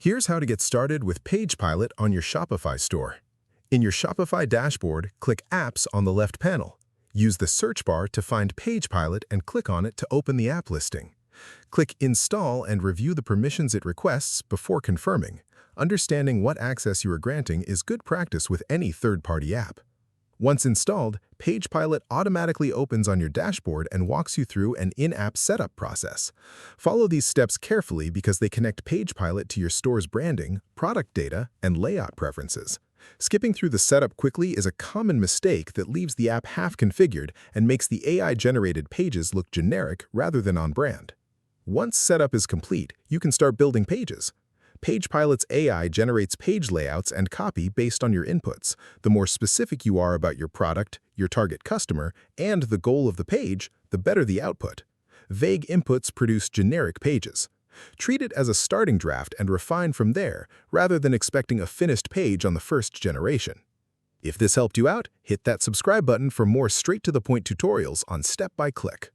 Here's how to get started with PagePilot on your Shopify store. In your Shopify dashboard, click Apps on the left panel. Use the search bar to find PagePilot and click on it to open the app listing. Click Install and review the permissions it requests before confirming. Understanding what access you are granting is good practice with any third-party app. Once installed, PagePilot automatically opens on your dashboard and walks you through an in-app setup process. Follow these steps carefully because they connect PagePilot to your store's branding, product data, and layout preferences. Skipping through the setup quickly is a common mistake that leaves the app half-configured and makes the AI-generated pages look generic rather than on-brand. Once setup is complete, you can start building pages. PagePilot's AI generates page layouts and copy based on your inputs. The more specific you are about your product, your target customer, and the goal of the page, the better the output. Vague inputs produce generic pages. Treat it as a starting draft and refine from there, rather than expecting a finished page on the first generation. If this helped you out, hit that subscribe button for more straight-to-the-point tutorials on Step by Click.